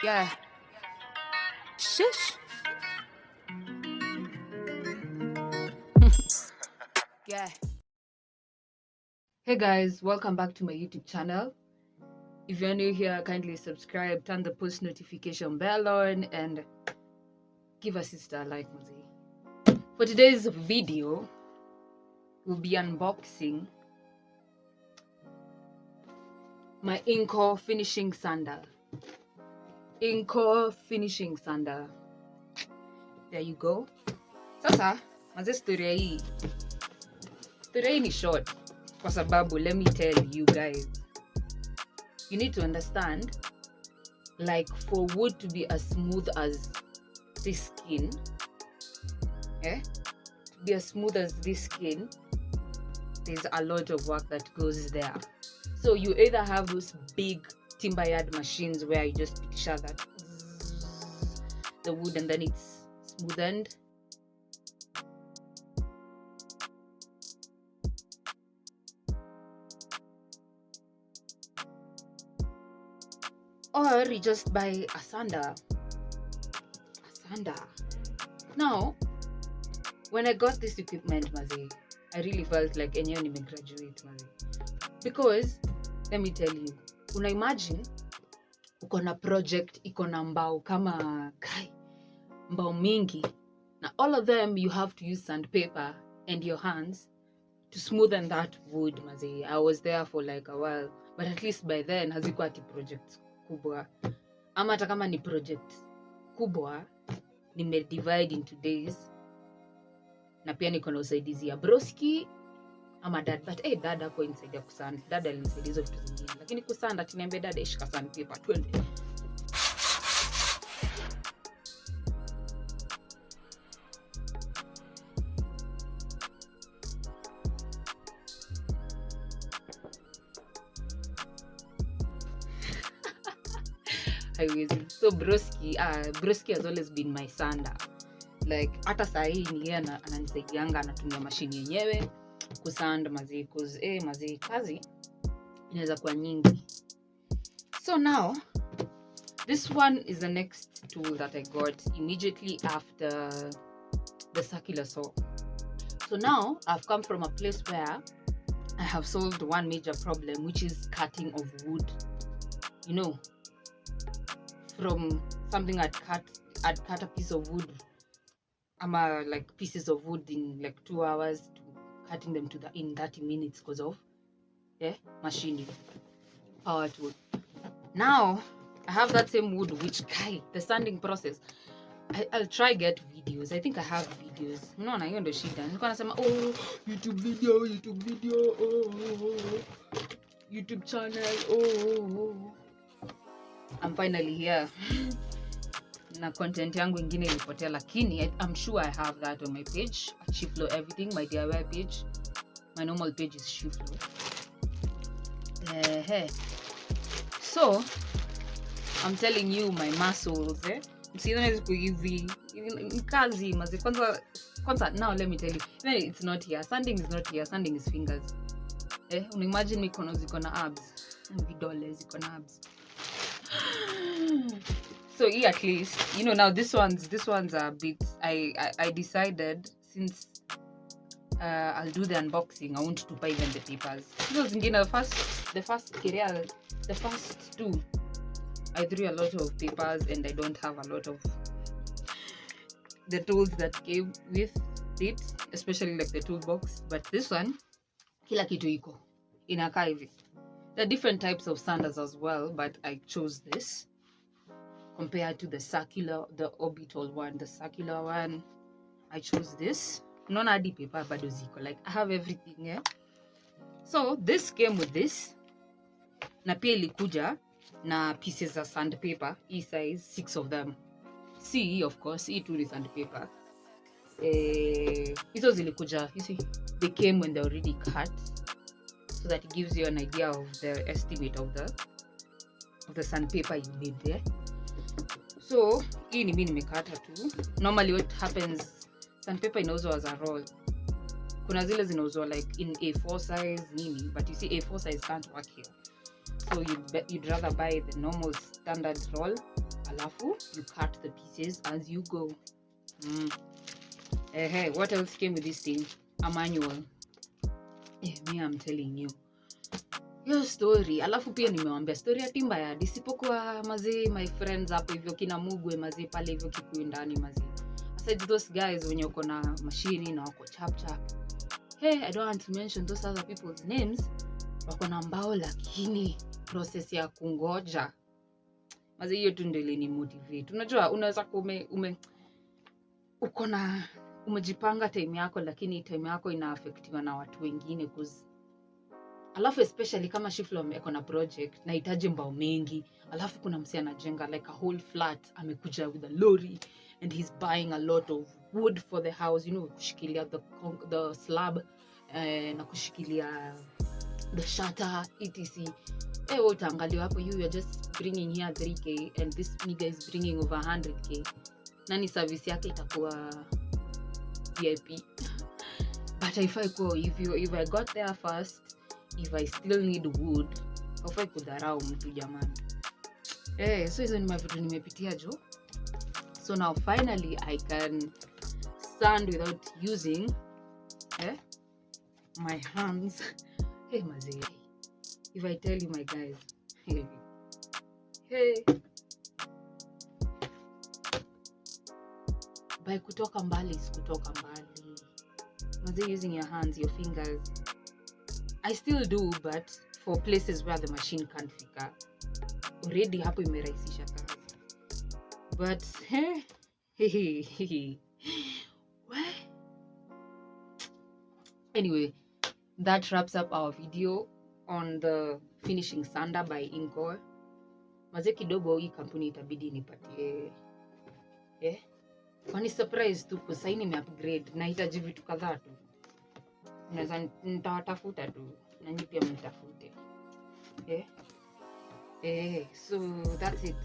Yeah. Shush. Yeah. Hey guys, welcome back to my YouTube channel. If you're new here, kindly subscribe, turn the post notification bell on, and give us a sister a like, Mazi. For today's video, we'll be unboxing my Ingco finishing sander. Ingco finishing sander. There you go. Sasa, maze story hii. Story hii ni short. Kwa sababu, let me tell you guys. You need to understand, like, for wood to be as smooth as this skin, to be as smooth as this skin, there's a lot of work that goes there. So you either have those big Timberyard machines where you just picture that the wood and then it's smoothened, or you just buy a sander. Now, when I got this equipment, Mazi, I really felt like enyewe nimegraduate, Mazi. Because, let me tell you, una imagine uko na project iko na mbao kama mbao mingi, na all of them you have to use sandpaper and your hands to smoothen that wood, Mazi. I was there for like a while, but at least by then hazikuwa ati projects kubwa, ama hata kama ni project kubwa nimedivide into days, na pia niko na usaidizi ya broski ama dad, but dad hapo insaidia kusand. Dad alinisaidia hizo vitu zingine, lakini kusand atiniambia dad ishika sandpaper twende. So broski has always been my sander. Like hata saa hii ni yeye ananisaidianga, anatumia mashini yenyewe kusand, Mazi, cause Mazi, kazi inaweza kuwa nyingi. So now this one is the next tool that I got immediately after the circular saw. So now I've come from a place where I have solved one major problem, which is cutting of wood. You know, from something I'd cut a piece of wood, like pieces of wood in like 2 hours, to cutting them in 30 minutes because of machining, power tool. Now I have that same wood, which the sanding process, I'll try get videos. I think I have videos. No, na hiyo ndo shida. Nilikuwa nasema YouTube video, YouTube channel, I'm finally here. Na content yangu ingine ilipotea, lakini I'm sure I have that on my page at Shiflow Everything, my DIY page. My normal page is Shiflow. So I'm telling you, my muscles, msione siku hivi kazi mazi. Kwanza now let me tell you, it's not here. Sanding is not here. Sanding is fingers. Unimagine mikono ziko na abs, vidole ziko na abs. So at least, now this one's a bit, I decided, since I'll do the unboxing, I want to buy even the papers. Because the first two, I threw a lot of papers and I don't have a lot of the tools that came with it, especially like the toolbox. But this one, kila kitu iko inakaa hivi. There are different types of sanders as well, but I chose this compared to the orbital one. The circular one, I chose this. Unaona hadi paper bado ziko, like I have everything. So this came with this, na pia ilikuja na pieces of sandpaper, size 6 of them. Of course, hii tu ni sandpaper. Hizo zilikuja, you see, they came when they're already cut, so that it gives you an idea of the estimate of the sandpaper you need there. So hii ni mimi nimekata tu. Normally what happens, sandpaper inauzwa as a roll. Kuna zile zinauzwa like in A4 size nini, but you see A4 size can't work here. So you'd rather buy the normal standard roll alafu you cut the pieces as you go. Hey, what else came with this thing? A manual. Me, I'm telling you hiyo story. Alafu pia nimewambia story ya Timberyard, isipokuwa mazee my friends hapo hivyo kina Mugwe mazee pale hivyo Kikuyu ndani mazee, aside those guys wenye uko na mashini na wako chap. Hey, I don't want to mention those other people's names, wako na mbao, lakini process ya kungoja mazee, hiyo tu ndio ilini motivate. Unajua unaweza uko na umejipanga time yako, lakini time yako ina affectiwa na watu wengine alafu especially kama Shiflo ameko na project na hitaji mbao mengi, alafu kuna msee anajenga like a whole flat, amekuja with a lorry and he's buying a lot of wood for the house, kushikilia the slab na kushikilia the shutter etc. Utaangalia hapo, you are just bringing here 3k and this nigga is bringing over 100k. Nani service yake itakuwa VIP? But if I got there first, if I still need wood, hofai kudharau mtu jamani. So hizo ni mavitu nimepitia jo. So now finally I can stand without using my hands. Hey mazee, if I tell you my guys, hey by kutoka mbali is kutoka mbali mazee, using your hands, your fingers, I still do, but for places where the machine can't fika already, hapo imerahisisha kazi. But anyway, that wraps up our video on the finishing sander by Ingco. Mazee kidogo hii kampuni itabidi nipatie kwani surprise tu kwa saini upgrade na hitaji vitu kadhaa tu. Naweza nitawatafuta tu na nyinyi pia mtafute. So that's it.